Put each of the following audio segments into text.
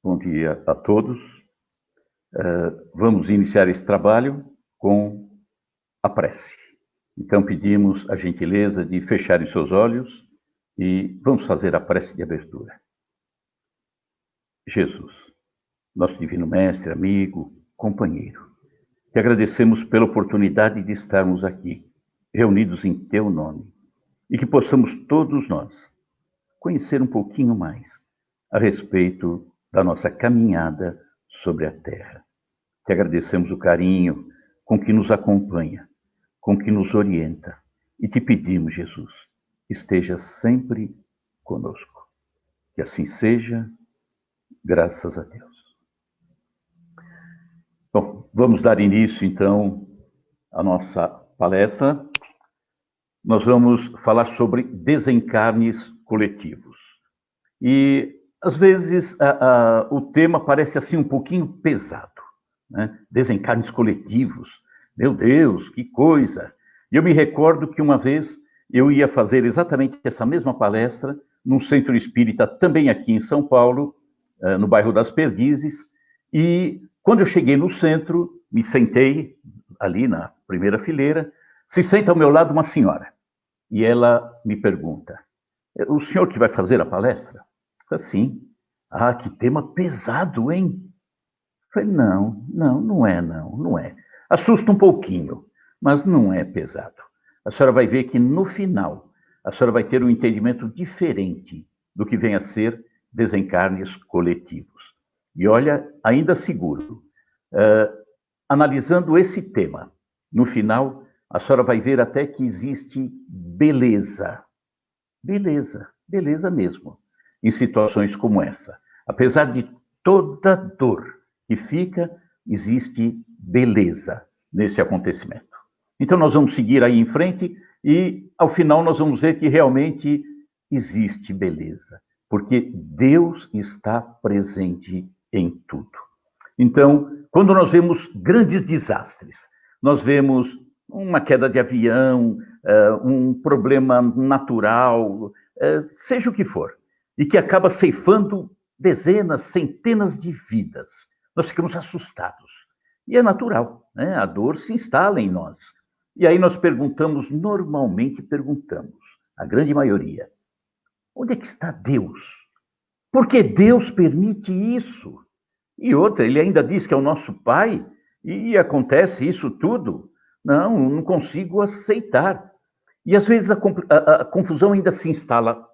Bom dia a todos. Vamos iniciar esse trabalho com a prece. Então, pedimos a gentileza de fecharem seus olhos e vamos fazer a prece de abertura. Jesus, nosso divino mestre, amigo, companheiro, te agradecemos pela oportunidade de estarmos aqui, reunidos em teu nome, e que possamos todos nós conhecer um pouquinho mais a respeito da nossa caminhada sobre a terra. Te agradecemos o carinho com que nos acompanha, com que nos orienta, e te pedimos, Jesus, esteja sempre conosco. Que assim seja, graças a Deus. Bom, vamos dar início, então, à nossa palestra. Nós vamos falar sobre desencarnes coletivos. E, às vezes, o tema parece assim um pouquinho pesado, né? Desencarnes coletivos. Meu Deus, que coisa! E eu me recordo que uma vez eu ia fazer exatamente essa mesma palestra num centro espírita, também aqui em São Paulo, no bairro das Perdizes, e quando eu cheguei no centro, me sentei ali na primeira fileira, se senta ao meu lado uma senhora, e ela me pergunta: o senhor que vai fazer a palestra? Eu falei, sim. Ah, que tema pesado, hein? Eu falei, não é. Assusta um pouquinho, mas não é pesado. A senhora vai ver que no final, a senhora vai ter um entendimento diferente do que vem a ser desencarnes coletivos. E olha, ainda seguro, analisando esse tema, no final, a senhora vai ver até que existe beleza. Beleza mesmo, em situações como essa. Apesar de toda dor que fica, existe beleza nesse acontecimento. Então, nós vamos seguir aí em frente e, ao final, nós vamos ver que realmente existe beleza, porque Deus está presente em tudo. Então, quando nós vemos grandes desastres, nós vemos uma queda de avião, um problema natural, seja o que for, e que acaba ceifando dezenas, centenas de vidas, nós ficamos assustados. E é natural, né? A dor se instala em nós. E aí nós normalmente perguntamos, a grande maioria, onde é que está Deus? Por que Deus permite isso? E outra, ele ainda diz que é o nosso Pai, e acontece isso tudo. Não consigo aceitar. E às vezes a confusão ainda se instala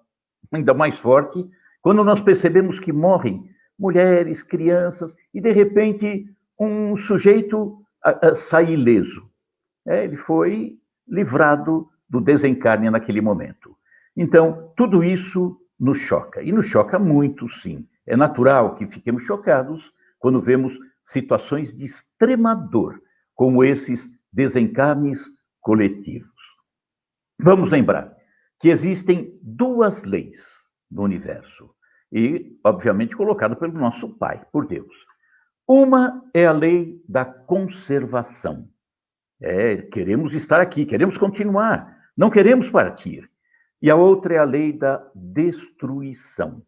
ainda mais forte quando nós percebemos que morrem mulheres, crianças, e de repente um sujeito sai ileso. Ele foi livrado do desencarne naquele momento. Então, tudo isso nos choca, e nos choca muito, sim. É natural que fiquemos chocados quando vemos situações de extrema dor, como esses desencarnes coletivos. Vamos lembrar que existem duas leis no universo, e, obviamente, colocado pelo nosso Pai, por Deus. Uma é a lei da conservação. Queremos estar aqui, queremos continuar, não queremos partir. E a outra é a lei da destruição.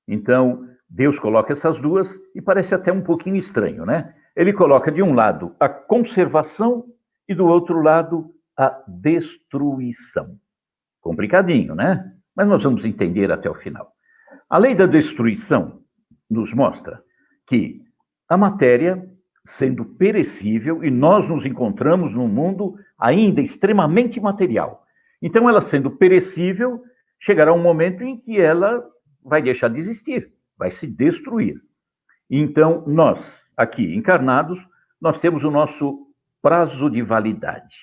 Então, Deus coloca essas duas e parece até um pouquinho estranho, né? Ele coloca de um lado a conservação e do outro lado a destruição. Complicadinho, né? Mas nós vamos entender até o final. A lei da destruição nos mostra que a matéria, sendo perecível, e nós nos encontramos num mundo ainda extremamente material. Então, ela sendo perecível, chegará um momento em que ela vai deixar de existir, vai se destruir. Então, nós, aqui encarnados, nós temos o nosso prazo de validade.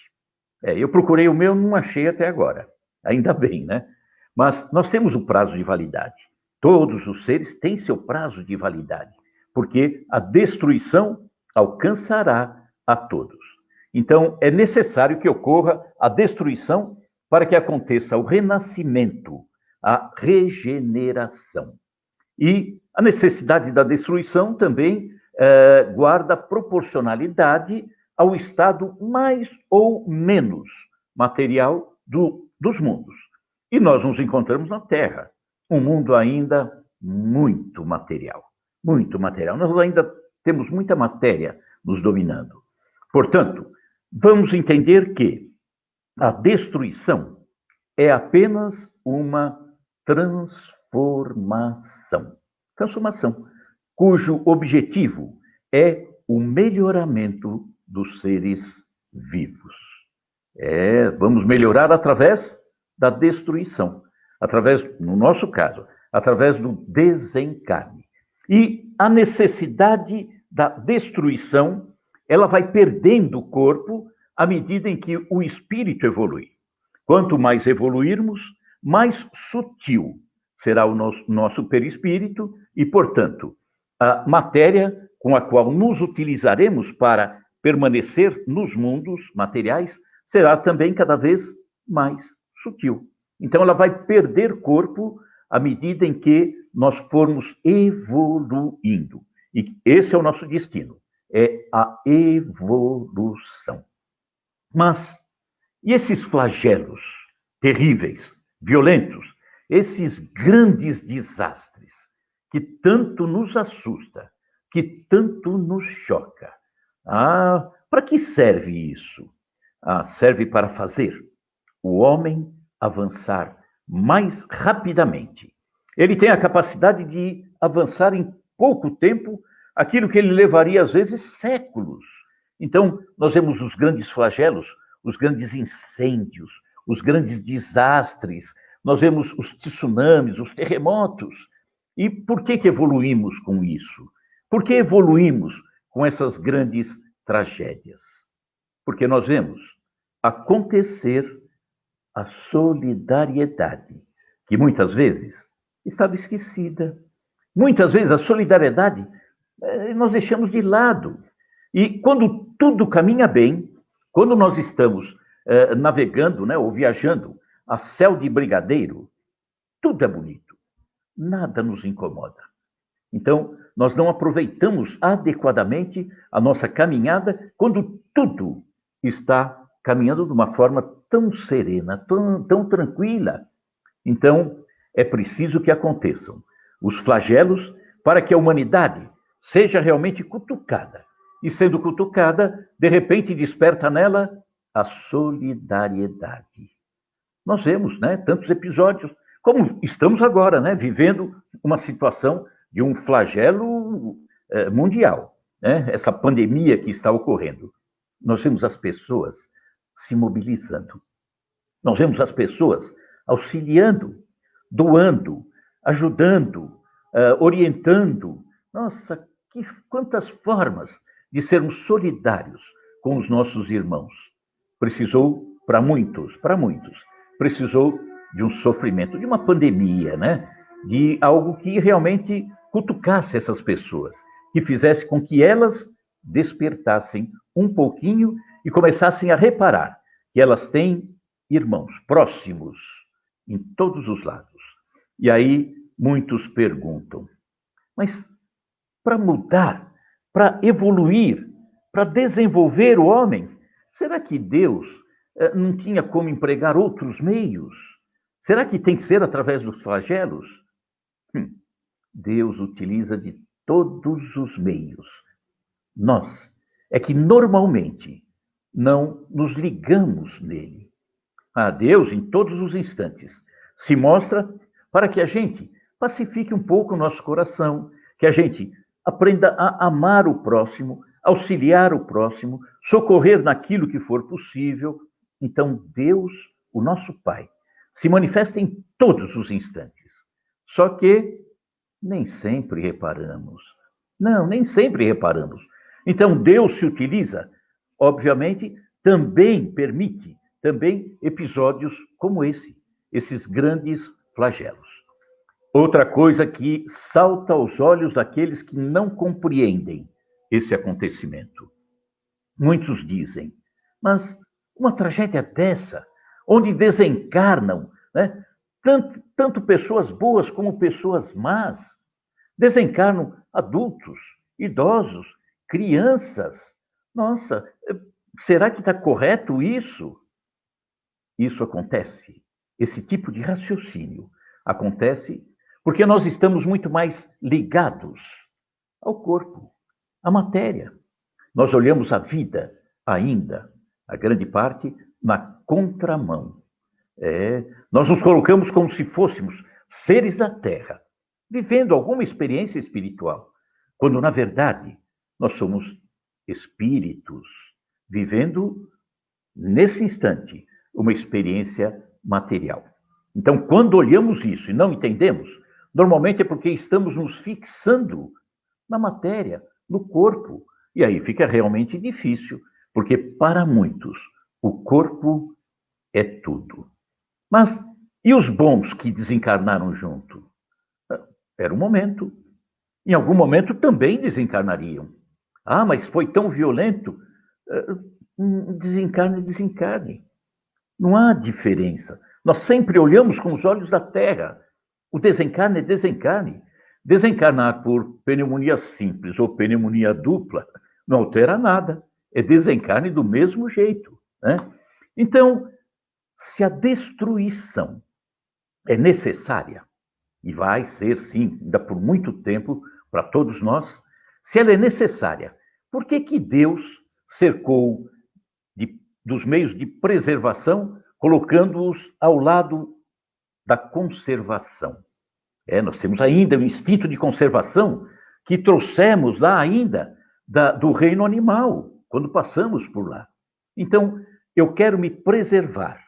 Eu procurei o meu, não achei até agora. Ainda bem, né? Mas nós temos o prazo de validade. Todos os seres têm seu prazo de validade, porque a destruição alcançará a todos. Então, é necessário que ocorra a destruição para que aconteça o renascimento, a regeneração. E a necessidade da destruição também guarda proporcionalidade ao estado mais ou menos material dos mundos. E nós nos encontramos na Terra, um mundo ainda muito material. Muito material. Nós ainda temos muita matéria nos dominando. Portanto, vamos entender que a destruição é apenas uma transformação, cujo objetivo é o melhoramento dos seres vivos. Vamos melhorar através da destruição, no nosso caso, através do desencarne. E a necessidade da destruição, ela vai perdendo o corpo à medida em que o espírito evolui. Quanto mais evoluirmos, mais sutil será o nosso perispírito e, portanto, a matéria com a qual nos utilizaremos para permanecer nos mundos materiais será também cada vez mais sutil. Então, ela vai perder corpo à medida em que nós formos evoluindo. E esse é o nosso destino, é a evolução. Mas, e esses flagelos terríveis, violentos, esses grandes desastres que tanto nos assusta, que tanto nos choca? Para que serve isso? Serve para fazer o homem avançar mais rapidamente. Ele tem a capacidade de avançar em pouco tempo aquilo que ele levaria, às vezes, séculos. Então, nós vemos os grandes flagelos, os grandes incêndios, os grandes desastres, nós vemos os tsunamis, os terremotos. E por que evoluímos com isso? Por que evoluímos com essas grandes tragédias? Porque nós vemos acontecer a solidariedade, que muitas vezes estava esquecida. Muitas vezes a solidariedade nós deixamos de lado. E quando tudo caminha bem, quando nós estamos navegando, né, ou viajando a céu de brigadeiro, tudo é bonito, nada nos incomoda. Então, nós não aproveitamos adequadamente a nossa caminhada quando tudo está caminhando de uma forma tão serena, tão tranquila. Então, é preciso que aconteçam os flagelos para que a humanidade seja realmente cutucada. E sendo cutucada, de repente desperta nela a solidariedade. Nós vemos, né, tantos episódios, como estamos agora, né, vivendo uma situação de um flagelo mundial, né, essa pandemia que está ocorrendo. Nós vemos as pessoas se mobilizando. Nós vemos as pessoas auxiliando, doando, ajudando, orientando. Nossa, quantas formas de sermos solidários com os nossos irmãos. Precisou, para muitos, precisou de um sofrimento, de uma pandemia, né? De algo que realmente cutucasse essas pessoas, que fizesse com que elas despertassem um pouquinho e começassem a reparar que elas têm irmãos próximos em todos os lados. E aí muitos perguntam, mas para mudar, para evoluir, para desenvolver o homem, será que Deus não tinha como empregar outros meios? Será que tem que ser através dos flagelos? Deus utiliza de todos os meios. Nós é que normalmente não nos ligamos nele. Deus, em todos os instantes, se mostra para que a gente pacifique um pouco o nosso coração, que a gente aprenda a amar o próximo, auxiliar o próximo, socorrer naquilo que for possível. Então, Deus, o nosso Pai, se manifesta em todos os instantes. Só que nem sempre reparamos. Não, nem sempre reparamos. Então, Deus se utiliza, obviamente, também permite episódios como esses grandes flagelos. Outra coisa que salta aos olhos daqueles que não compreendem esse acontecimento. Muitos dizem, mas uma tragédia dessa, onde desencarnam, né, tanto pessoas boas como pessoas más. Desencarnam adultos, idosos, crianças. Nossa, será que está correto isso? Isso acontece, esse tipo de raciocínio acontece porque nós estamos muito mais ligados ao corpo, à matéria. Nós olhamos a vida ainda, a grande parte, na contramão. Nós nos colocamos como se fôssemos seres da Terra, vivendo alguma experiência espiritual, quando, na verdade, nós somos espíritos, vivendo, nesse instante, uma experiência material. Então, quando olhamos isso e não entendemos, normalmente é porque estamos nos fixando na matéria, no corpo, e aí fica realmente difícil, porque para muitos o corpo é tudo. Mas e os bons que desencarnaram junto? Era um momento. Em algum momento também desencarnariam. Ah, mas foi tão violento. Desencarne, desencarne. Não há diferença. Nós sempre olhamos com os olhos da Terra. O desencarne é desencarne. Desencarnar por pneumonia simples ou pneumonia dupla não altera nada. É desencarne do mesmo jeito, né? Então, se a destruição é necessária, e vai ser, sim, ainda por muito tempo, para todos nós, se ela é necessária, por que que Deus cercou dos meios de preservação, colocando-os ao lado da conservação? Nós temos ainda o instinto de conservação que trouxemos lá ainda do reino animal, quando passamos por lá. Então, eu quero me preservar.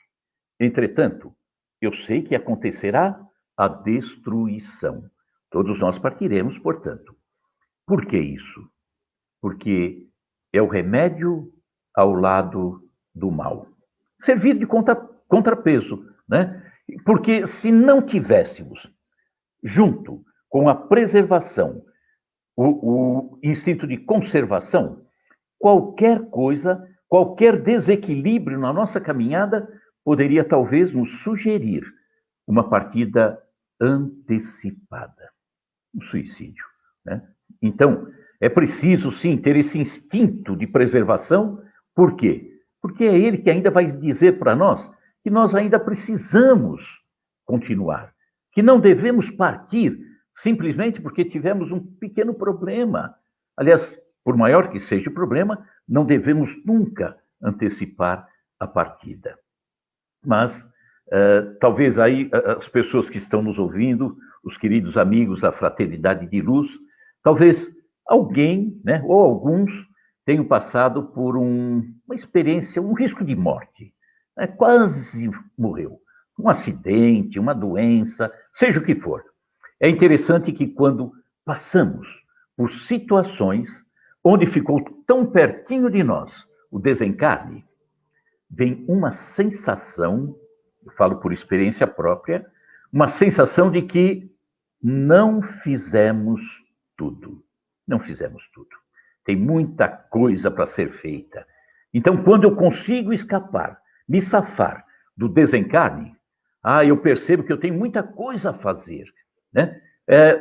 Entretanto, eu sei que acontecerá a destruição. Todos nós partiremos, portanto. Por que isso? Porque é o remédio ao lado do mal. Servir de contrapeso, né? Porque se não tivéssemos, junto com a preservação, o instinto de conservação, qualquer coisa, qualquer desequilíbrio na nossa caminhada poderia talvez nos sugerir uma partida antecipada, um suicídio, né? Então, é preciso, sim, ter esse instinto de preservação. Por quê? Porque é ele que ainda vai dizer para nós que nós ainda precisamos continuar, que não devemos partir simplesmente porque tivemos um pequeno problema. Aliás, por maior que seja o problema, não devemos nunca antecipar a partida. Mas talvez aí as pessoas que estão nos ouvindo, os queridos amigos da Fraternidade de Luz, talvez alguém, né, ou alguns, tenham passado por uma experiência, um risco de morte. Quase morreu. Um acidente, uma doença, seja o que for. É interessante que quando passamos por situações onde ficou tão pertinho de nós o desencarne, vem uma sensação, eu falo por experiência própria, uma sensação de que não fizemos tudo. Não fizemos tudo. Tem muita coisa para ser feita. Então, quando eu consigo escapar, me safar do desencarne, eu percebo que eu tenho muita coisa a fazer, né?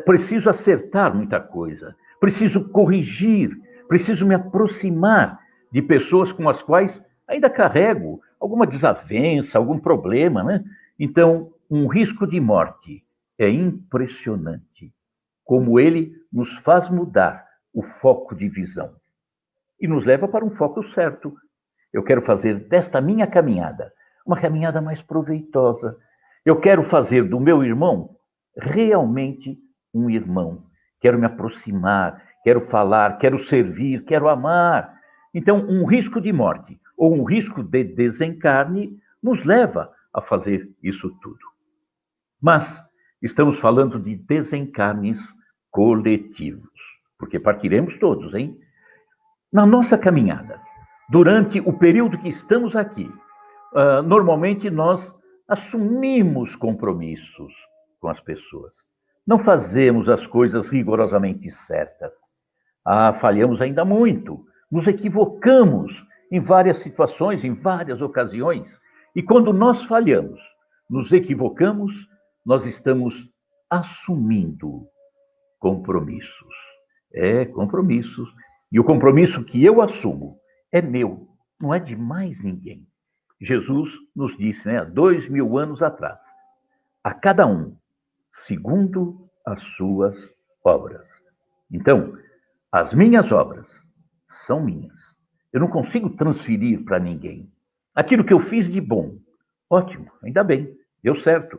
Preciso acertar muita coisa, preciso corrigir, preciso me aproximar de pessoas com as quais ainda carrego alguma desavença, algum problema, né? Então, um risco de morte é impressionante, como ele nos faz mudar o foco de visão e nos leva para um foco certo. Eu quero fazer desta minha caminhada uma caminhada mais proveitosa. Eu quero fazer do meu irmão realmente um irmão. Quero me aproximar, quero falar, quero servir, quero amar. Então, um risco de morte ou um risco de desencarne nos leva a fazer isso tudo. Mas estamos falando de desencarnes coletivos, porque partiremos todos, hein? Na nossa caminhada, durante o período que estamos aqui, normalmente nós assumimos compromissos com as pessoas. Não fazemos as coisas rigorosamente certas. Falhamos ainda muito, nos equivocamos em várias situações, em várias ocasiões. E quando nós falhamos, nos equivocamos, nós estamos assumindo compromissos. Compromissos. E o compromisso que eu assumo é meu, não é de mais ninguém. Jesus nos disse, há 2000 anos atrás, a cada um, segundo as suas obras. Então, as minhas obras são minhas. Eu não consigo transferir para ninguém. Aquilo que eu fiz de bom, ótimo, ainda bem, deu certo.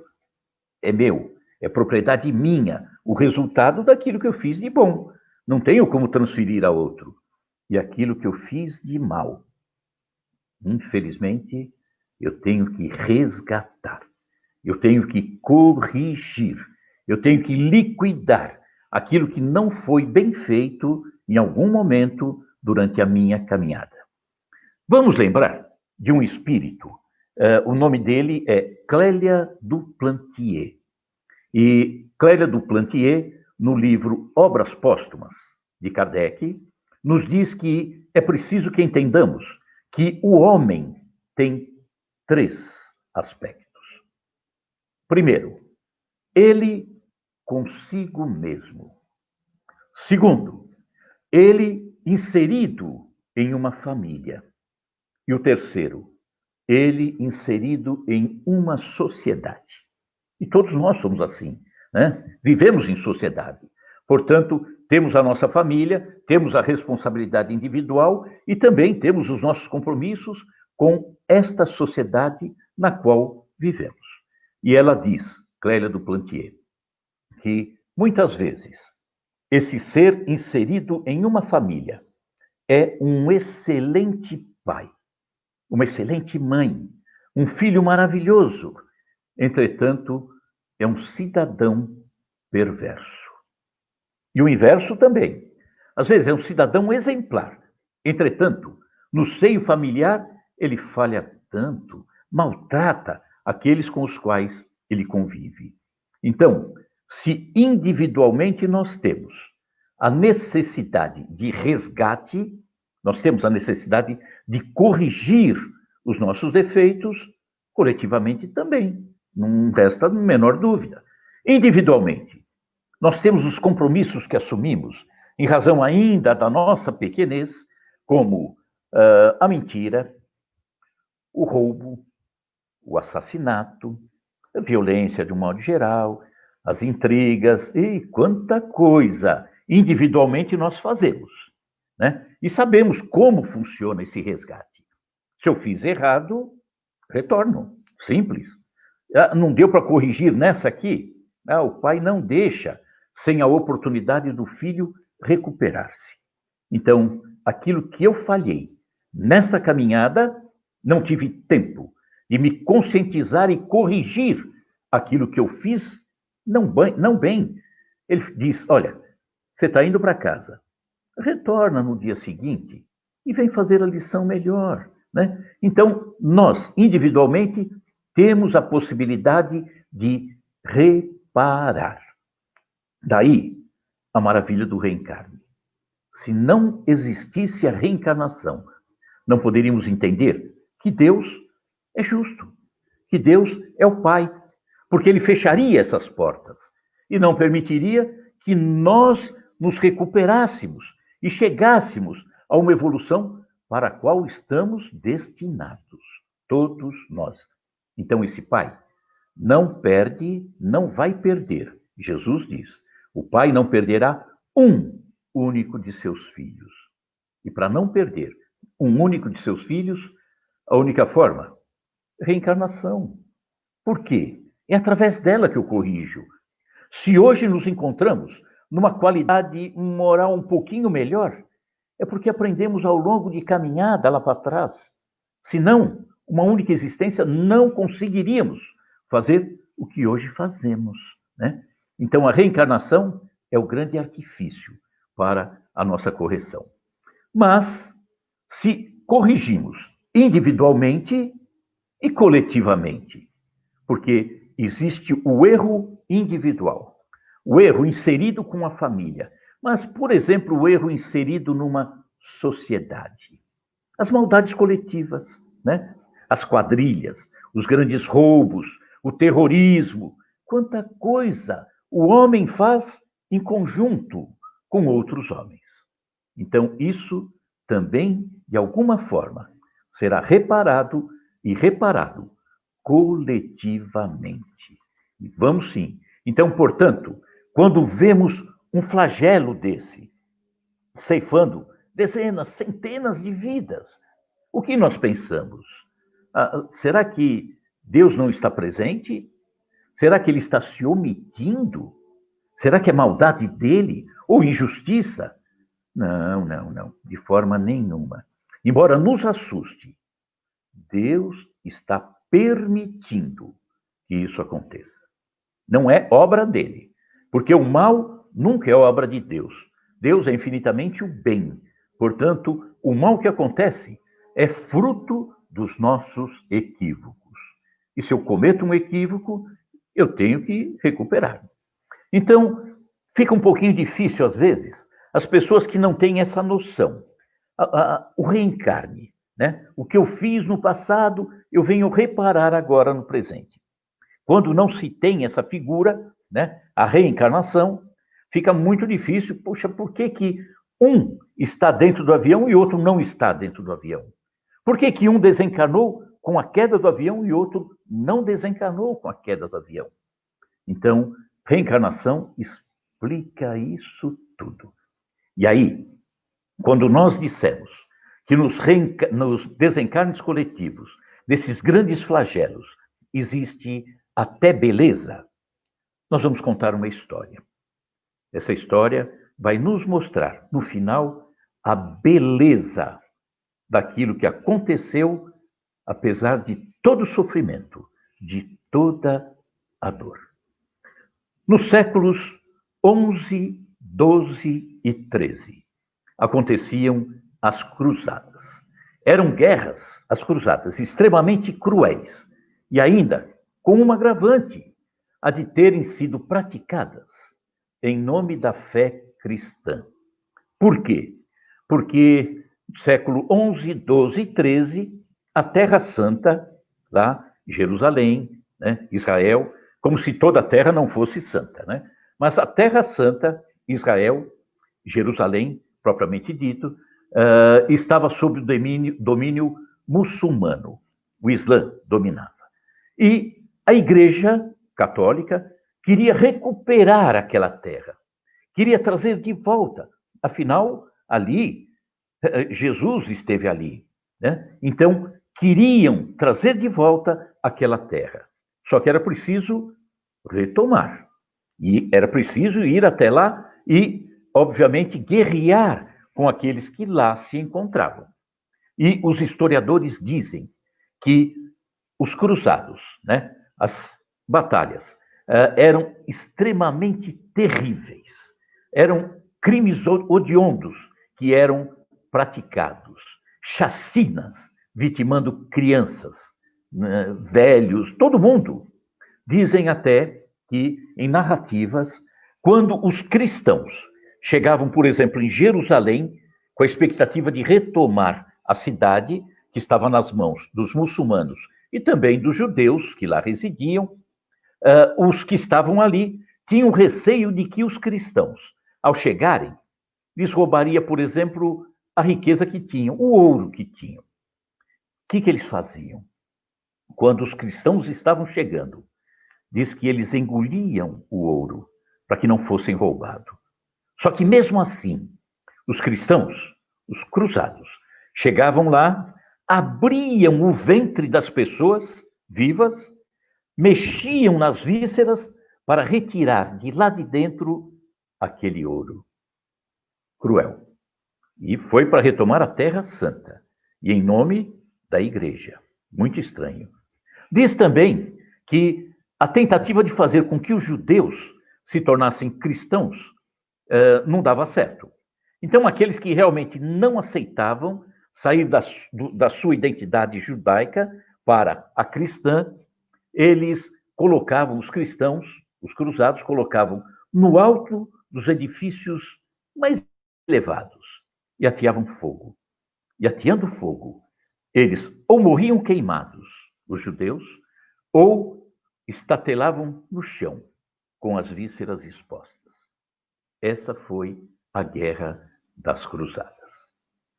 É meu, é propriedade minha, o resultado daquilo que eu fiz de bom. Não tenho como transferir a outro. E aquilo que eu fiz de mal, infelizmente, eu tenho que resgatar. Eu tenho que corrigir. Eu tenho que liquidar aquilo que não foi bem feito em algum momento durante a minha caminhada. Vamos lembrar de um espírito. O nome dele é Clélia Duplantier. E Clélia Duplantier, no livro Obras Póstumas, de Kardec, nos diz que é preciso que entendamos que o homem tem 3 aspectos. Primeiro, ele consigo mesmo. Segundo, ele inserido em uma família. E o terceiro, ele inserido em uma sociedade. E todos nós somos assim, né? Vivemos em sociedade. Portanto, temos a nossa família, temos a responsabilidade individual e também temos os nossos compromissos com esta sociedade na qual vivemos. E ela diz, Clélia Duplantier, que muitas vezes esse ser inserido em uma família é um excelente pai, uma excelente mãe, um filho maravilhoso. Entretanto, é um cidadão perverso. E o inverso também. Às vezes é um cidadão exemplar. Entretanto, no seio familiar, ele falha tanto, maltrata aqueles com os quais ele convive. Então, se individualmente nós temos a necessidade de resgate, nós temos a necessidade de corrigir os nossos defeitos, coletivamente também. Não resta a menor dúvida. Individualmente, nós temos os compromissos que assumimos, em razão ainda da nossa pequenez, como a mentira, o roubo, o assassinato, a violência de um modo geral, as intrigas, e quanta coisa individualmente nós fazemos, né? E sabemos como funciona esse resgate. Se eu fiz errado, retorno. Simples. Não deu para corrigir nessa aqui? O pai não deixa sem a oportunidade do filho recuperar-se. Então, aquilo que eu falhei nesta caminhada, não tive tempo de me conscientizar e corrigir aquilo que eu fiz não bem. Ele diz, olha, você está indo para casa, retorna no dia seguinte e vem fazer a lição melhor, né? Então, nós, individualmente, temos a possibilidade de reparar. Daí, a maravilha do reencarne. Se não existisse a reencarnação, não poderíamos entender que Deus é justo, que Deus é o Pai, porque Ele fecharia essas portas e não permitiria que nós nos recuperássemos e chegássemos a uma evolução para a qual estamos destinados, todos nós. Então, esse Pai não perde, não vai perder. Jesus diz, o Pai não perderá um único de seus filhos. E para não perder um único de seus filhos, a única forma, reencarnação. Por quê? É através dela que eu corrijo. Se hoje nos encontramos numa qualidade moral um pouquinho melhor, é porque aprendemos ao longo de caminhada lá para trás. Senão, uma única existência, não conseguiríamos fazer o que hoje fazemos, né? Então, a reencarnação é o grande artifício para a nossa correção. Mas, se corrigimos individualmente e coletivamente, porque existe o erro individual, o erro inserido com a família, mas, por exemplo, o erro inserido numa sociedade. As maldades coletivas, né? As quadrilhas, os grandes roubos, o terrorismo, quanta coisa o homem faz em conjunto com outros homens. Então, isso também, de alguma forma, será reparado e reparado coletivamente. E vamos sim. Então, portanto, quando vemos um flagelo desse, ceifando dezenas, centenas de vidas, o que nós pensamos? Será que Deus não está presente? Será que ele está se omitindo? Será que é maldade dele? Ou injustiça? Não, não, não, de forma nenhuma. Embora nos assuste, Deus está permitindo que isso aconteça. Não é obra dele, porque o mal nunca é obra de Deus. Deus é infinitamente o bem. Portanto, o mal que acontece é fruto dos nossos equívocos. E se eu cometo um equívoco, eu tenho que recuperar. Então, fica um pouquinho difícil, às vezes, as pessoas que não têm essa noção. O reencarne, né? O que eu fiz no passado, eu venho reparar agora no presente. Quando não se tem essa figura, né, a reencarnação, fica muito difícil. Poxa, por que que um está dentro do avião e outro não está dentro do avião? Por que que um desencarnou com a queda do avião e outro não desencarnou com a queda do avião? Então, reencarnação explica isso tudo. E aí, quando nós dissemos que nos desencarnes coletivos, desses grandes flagelos, existe até beleza, nós vamos contar uma história. Essa história vai nos mostrar, no final, a beleza daquilo que aconteceu, apesar de todo o sofrimento, de toda a dor. Nos séculos 11, 12 e 13, aconteciam as cruzadas. Eram guerras, as cruzadas, extremamente cruéis, e ainda com um agravante, a de terem sido praticadas em nome da fé cristã. Por quê? Porque no século 11, 12 e 13, a Terra Santa, lá, Jerusalém, né, Israel, como se toda a terra não fosse santa, né? Mas a Terra Santa, Israel, Jerusalém, propriamente dito, estava sob o domínio muçulmano. O Islã dominava. E a Igreja Católica queria recuperar aquela terra, queria trazer de volta. Afinal, ali, Jesus esteve ali, né? Então, queriam trazer de volta aquela terra. Só que era preciso retomar. E era preciso ir até lá e, obviamente, guerrear com aqueles que lá se encontravam. E os historiadores dizem que os cruzados, né, as batalhas, eram extremamente terríveis. Eram crimes odiondos que eram praticados. Chacinas, vitimando crianças, velhos, todo mundo. Dizem até que, em narrativas, quando os cristãos chegavam, por exemplo, em Jerusalém, com a expectativa de retomar a cidade, que estava nas mãos dos muçulmanos e também dos judeus que lá residiam, os que estavam ali tinham receio de que os cristãos, ao chegarem, lhes roubaria, por exemplo, a riqueza que tinham, o ouro que tinham. O que eles faziam? Quando os cristãos estavam chegando, diz que eles engoliam o ouro para que não fossem roubados. Só que mesmo assim, os cristãos, os cruzados, chegavam lá, abriam o ventre das pessoas vivas, mexiam nas vísceras para retirar de lá de dentro aquele ouro. Cruel. E foi para retomar a Terra Santa, e em nome da Igreja. Muito estranho. Diz também que a tentativa de fazer com que os judeus se tornassem cristãos não dava certo. Então, aqueles que realmente não aceitavam sair da sua identidade judaica para a cristã, eles colocavam os cristãos, os cruzados, colocavam no alto dos edifícios mais elevados e ateavam fogo. E ateando fogo, eles ou morriam queimados, os judeus, ou estatelavam no chão, com as vísceras expostas. Essa foi a Guerra das Cruzadas.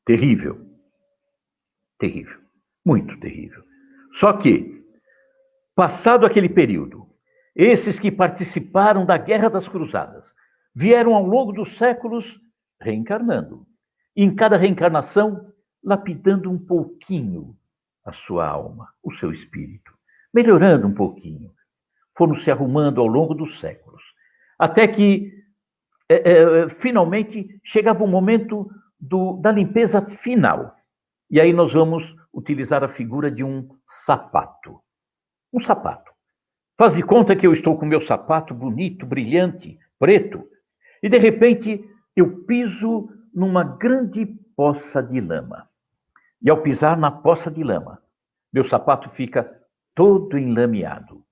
Terrível. Terrível. Muito terrível. Só que, passado aquele período, esses que participaram da Guerra das Cruzadas vieram ao longo dos séculos reencarnando. E em cada reencarnação, lapidando um pouquinho a sua alma, o seu espírito, melhorando um pouquinho. Foram se arrumando ao longo dos séculos. Até que, finalmente, chegava o momento da limpeza final. E aí nós vamos utilizar a figura de um sapato. Um sapato. Faz de conta que eu estou com meu sapato bonito, brilhante, preto, e de repente eu piso numa grande poça de lama. E ao pisar na poça de lama, meu sapato fica todo enlameado.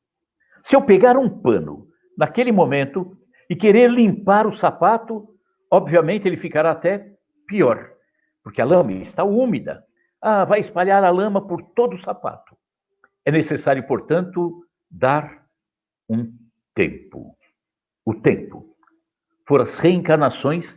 Se eu pegar um pano naquele momento e querer limpar o sapato, obviamente ele ficará até pior, porque a lama está úmida. Vai espalhar a lama por todo o sapato. É necessário, portanto, dar um tempo. O tempo. Foram as reencarnações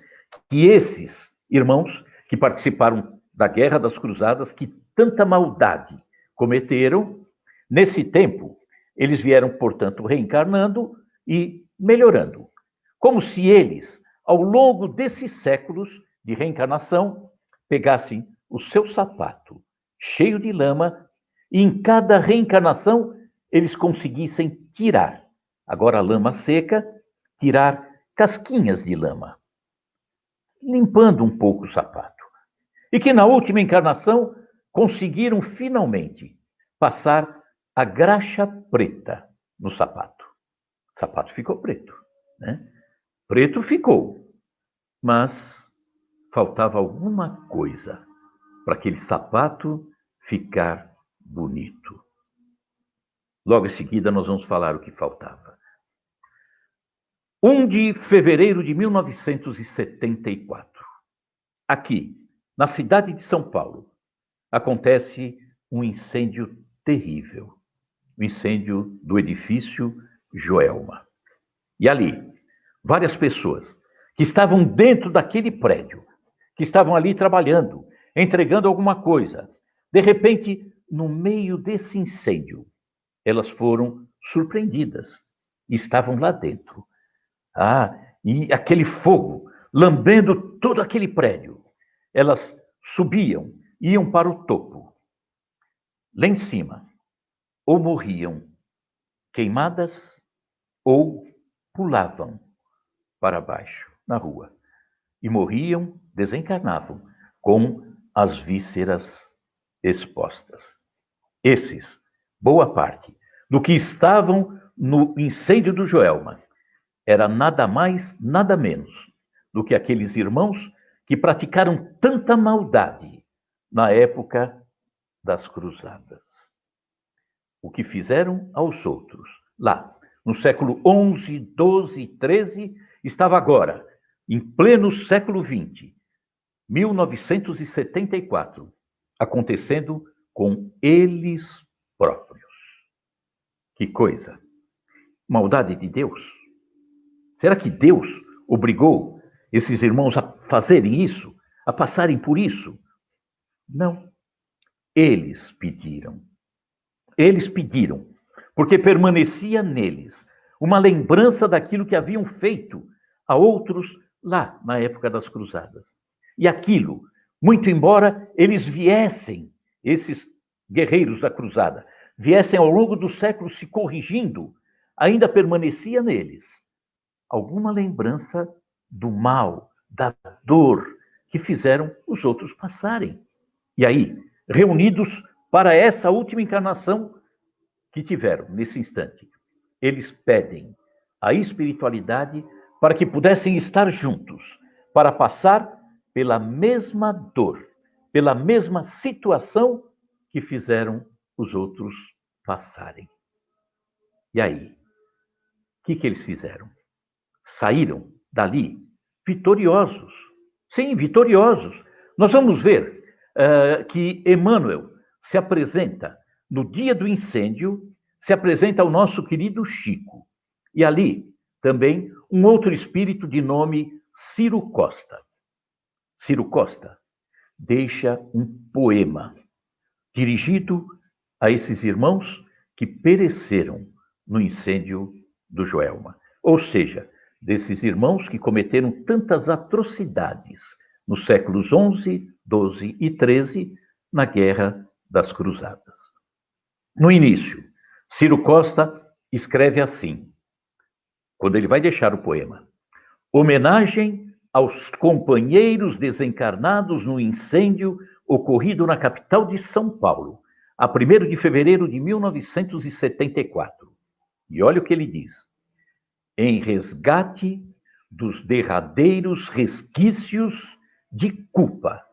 que esses irmãos que participaram da Guerra das Cruzadas, que tanta maldade cometeram, nesse tempo, eles vieram, portanto, reencarnando e melhorando. Como se eles, ao longo desses séculos de reencarnação, pegassem o seu sapato cheio de lama e em cada reencarnação eles conseguissem tirar, agora a lama seca, tirar casquinhas de lama, limpando um pouco o sapato. E que na última encarnação conseguiram finalmente passar a graxa preta no sapato. O sapato ficou preto, né? Preto ficou, mas faltava alguma coisa para aquele sapato ficar bonito. Logo em seguida nós vamos falar o que faltava. 1 de fevereiro de 1974, aqui, na cidade de São Paulo, acontece um incêndio terrível. O incêndio do edifício Joelma. E ali, várias pessoas que estavam dentro daquele prédio, que estavam ali trabalhando, entregando alguma coisa, de repente, no meio desse incêndio, elas foram surpreendidas e estavam lá dentro. E aquele fogo, lambendo todo aquele prédio. Elas subiam, iam para o topo. Lá em cima, ou morriam queimadas, ou pulavam para baixo, na rua. E morriam, desencarnavam, com as vísceras expostas. Esses, boa parte, do que estavam no incêndio do Joelma, era nada mais, nada menos do que aqueles irmãos que praticaram tanta maldade na época das cruzadas. O que fizeram aos outros, lá, no século XI, XII, XIII, estava agora, em pleno século XX, 1974, acontecendo com eles próprios. Que coisa! Maldade de Deus? Será que Deus obrigou esses irmãos a fazerem isso? A passarem por isso? Não. Eles pediram. Eles pediram, porque permanecia neles uma lembrança daquilo que haviam feito a outros lá na época das cruzadas. E aquilo, muito embora eles viessem, esses guerreiros da cruzada, viessem ao longo dos séculos se corrigindo, ainda permanecia neles alguma lembrança do mal, da dor que fizeram os outros passarem. E aí, reunidos para essa última encarnação que tiveram nesse instante, eles pedem a espiritualidade para que pudessem estar juntos, para passar pela mesma dor, pela mesma situação que fizeram os outros passarem. E aí, o que eles fizeram? Saíram dali vitoriosos. Sim, vitoriosos. Nós vamos ver que Emmanuel se apresenta no dia do incêndio, se apresenta ao nosso querido Chico. E ali, também, um outro espírito de nome Ciro Costa. Ciro Costa deixa um poema dirigido a esses irmãos que pereceram no incêndio do Joelma. Ou seja, desses irmãos que cometeram tantas atrocidades nos séculos XI, XII e XIII, na Guerra das Cruzadas. No início, Ciro Costa escreve assim, quando ele vai deixar o poema: homenagem aos companheiros desencarnados no incêndio ocorrido na capital de São Paulo, a 1º de fevereiro de 1974. E olha o que ele diz: em resgate dos derradeiros resquícios de culpa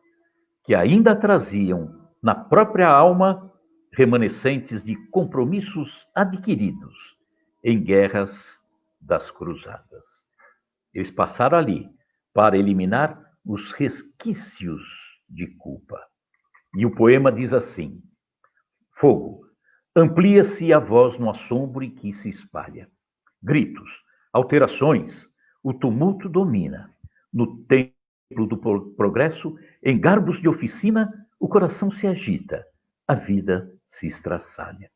que ainda traziam na própria alma remanescentes de compromissos adquiridos em guerras das cruzadas. Eles passaram ali para eliminar os resquícios de culpa. E o poema diz assim: fogo, amplia-se a voz no assombro em que se espalha. Gritos, alterações, o tumulto domina. No templo do progresso, em garbos de oficina, o coração se agita, a vida se estraçalha.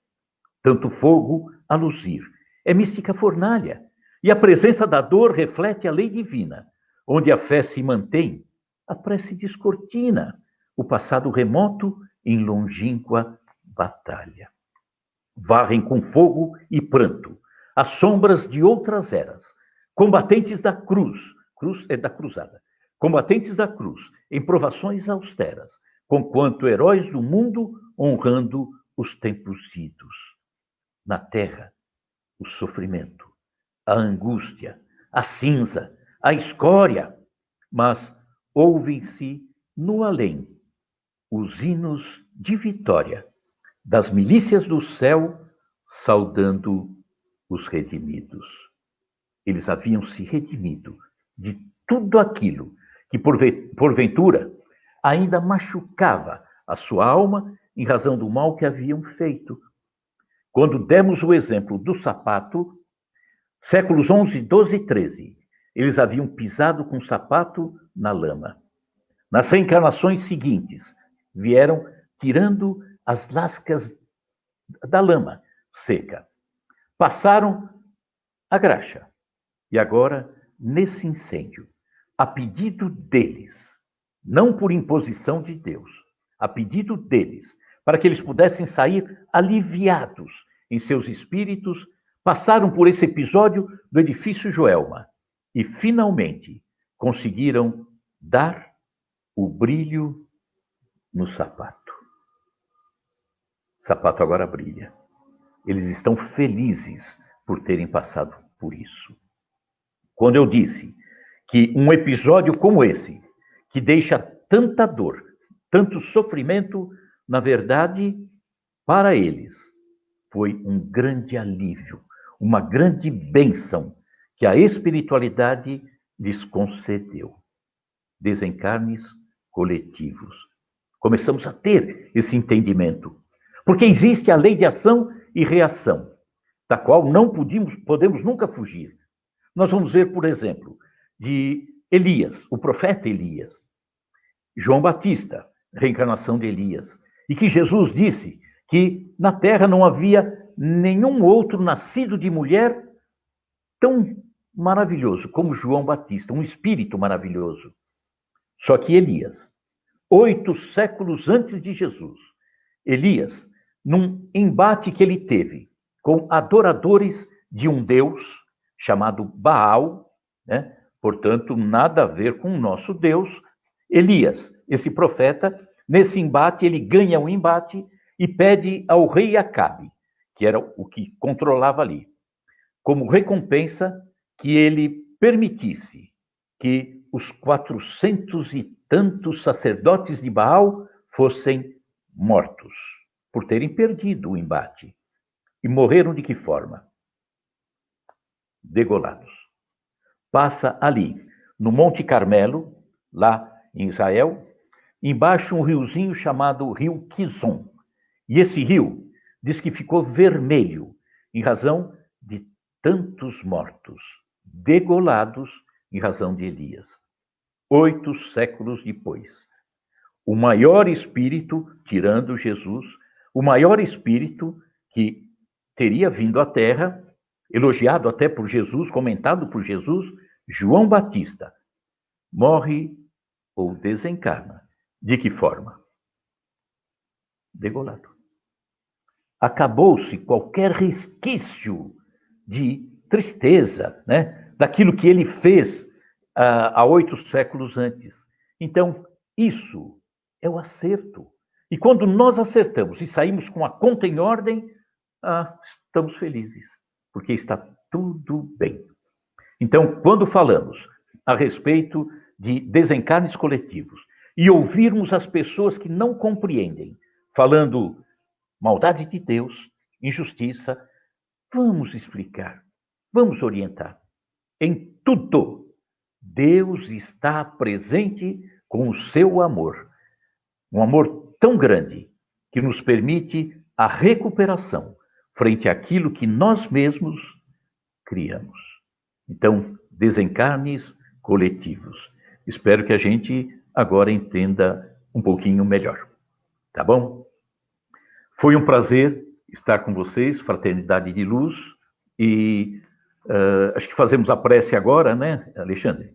Tanto fogo a luzir, é mística fornalha, e a presença da dor reflete a lei divina. Onde a fé se mantém, a prece descortina o passado remoto em longínqua batalha. Varrem com fogo e pranto as sombras de outras eras, combatentes da cruz é da cruzada, combatentes da cruz, em provações austeras, conquanto heróis do mundo honrando os tempos idos. Na terra, o sofrimento, a angústia, a cinza, a escória, mas ouvem-se no além os hinos de vitória das milícias do céu saudando os redimidos. Eles haviam se redimido de tudo aquilo que, porventura, ainda machucava a sua alma em razão do mal que haviam feito. Quando demos o exemplo do sapato, séculos XI, XII e XIII, eles haviam pisado com o sapato na lama. Nas reencarnações seguintes, vieram tirando as lascas da lama seca. Passaram a graxa. E agora, nesse incêndio, a pedido deles, não por imposição de Deus, a pedido deles, para que eles pudessem sair aliviados em seus espíritos, passaram por esse episódio do edifício Joelma e, finalmente, conseguiram dar o brilho no sapato. O sapato agora brilha. Eles estão felizes por terem passado por isso. Quando eu disse que um episódio como esse, que deixa tanta dor, tanto sofrimento, na verdade, para eles, foi um grande alívio, uma grande bênção que a espiritualidade lhes concedeu. Desencarnes coletivos. Começamos a ter esse entendimento. Porque existe a lei de ação e reação, da qual não podemos nunca fugir. Nós vamos ver, por exemplo, de Elias, o profeta Elias, João Batista, reencarnação de Elias, e que Jesus disse que na terra não havia nenhum outro nascido de mulher tão maravilhoso como João Batista, um espírito maravilhoso. Só que Elias, 8 séculos antes de Jesus, Elias, num embate que ele teve com adoradores de um deus chamado Baal, né? Portanto, nada a ver com o nosso Deus, Elias, esse profeta, nesse embate, ele ganha o embate e pede ao rei Acabe, que era o que controlava ali, como recompensa que ele permitisse que os 400 e tantos sacerdotes de Baal fossem mortos, por terem perdido o embate. E morreram de que forma? Degolados. Passa ali, no Monte Carmelo, lá em Israel, embaixo um riozinho chamado Rio Quizon. E esse rio diz que ficou vermelho em razão de tantos mortos, degolados em razão de Elias. 8 séculos depois, o maior espírito, tirando Jesus, o maior espírito que teria vindo à Terra, elogiado até por Jesus, comentado por Jesus, João Batista, morre ou desencarna. De que forma? Degolado. Acabou-se qualquer resquício de tristeza, né? Daquilo que ele fez há 8 séculos antes. Então, isso é o acerto. E quando nós acertamos e saímos com a conta em ordem, estamos felizes, porque está tudo bem. Então, quando falamos a respeito de desencarnes coletivos e ouvirmos as pessoas que não compreendem, falando maldade de Deus, injustiça, vamos explicar, vamos orientar. Em tudo, Deus está presente com o seu amor. Um amor tão grande que nos permite a recuperação frente àquilo que nós mesmos criamos. Então, desencarnes coletivos. Espero que a gente agora entenda um pouquinho melhor. Tá bom? Foi um prazer estar com vocês, Fraternidade de Luz, e acho que fazemos a prece agora, né, Alexandre?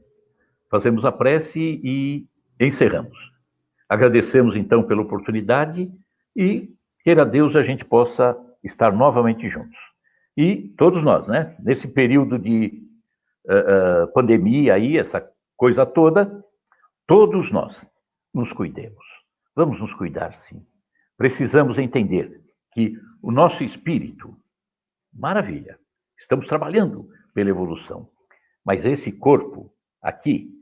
Fazemos a prece e encerramos. Agradecemos, então, pela oportunidade e, queira Deus, a gente possa estar novamente juntos. E todos nós, né, nesse período de pandemia aí, essa coisa toda, todos nós nos cuidemos. Vamos nos cuidar, sim. Precisamos entender que o nosso espírito, maravilha, estamos trabalhando pela evolução, mas esse corpo aqui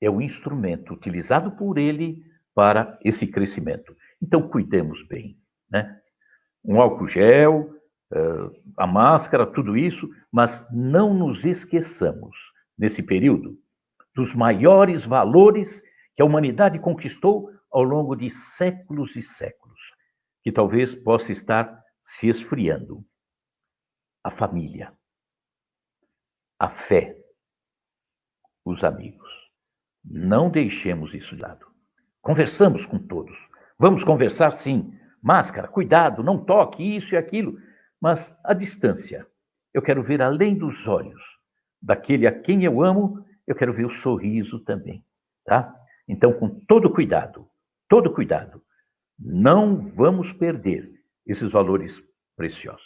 é o instrumento utilizado por ele para esse crescimento. Então, cuidemos bem, né? Um álcool gel, a máscara, tudo isso, mas não nos esqueçamos, nesse período, dos maiores valores que a humanidade conquistou ao longo de séculos e séculos, que talvez possa estar se esfriando. A família, a fé, os amigos. Não deixemos isso de lado. Conversamos com todos. Vamos conversar, sim. Máscara, cuidado, não toque isso e aquilo. Mas a distância. Eu quero ver além dos olhos daquele a quem eu amo, eu quero ver o sorriso também, tá? Então, com todo cuidado, não vamos perder esses valores preciosos.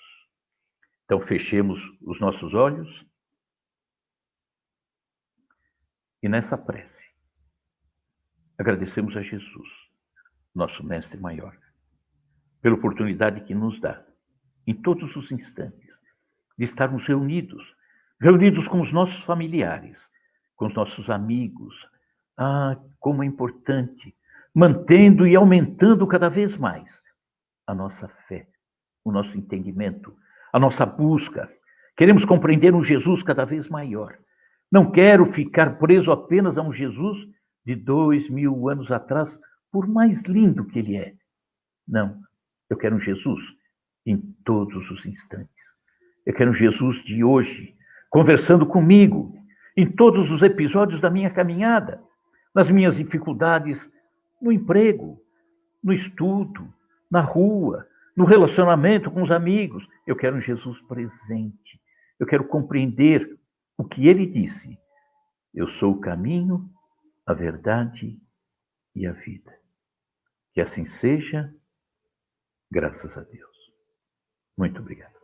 Então, fechemos os nossos olhos e nessa prece, agradecemos a Jesus, nosso Mestre Maior, pela oportunidade que nos dá, em todos os instantes, de estarmos reunidos com os nossos familiares, com os nossos amigos. Como é importante, mantendo e aumentando cada vez mais a nossa fé, o nosso entendimento, a nossa busca. Queremos compreender um Jesus cada vez maior. Não quero ficar preso apenas a um Jesus de 2000 anos atrás, por mais lindo que ele é. Não, eu quero um Jesus em todos os instantes. Eu quero um Jesus de hoje, conversando comigo, em todos os episódios da minha caminhada, nas minhas dificuldades, no emprego, no estudo, na rua, no relacionamento com os amigos. Eu quero um Jesus presente. Eu quero compreender o que ele disse. Eu sou o caminho, a verdade e a vida. Que assim seja, graças a Deus. Muito obrigado.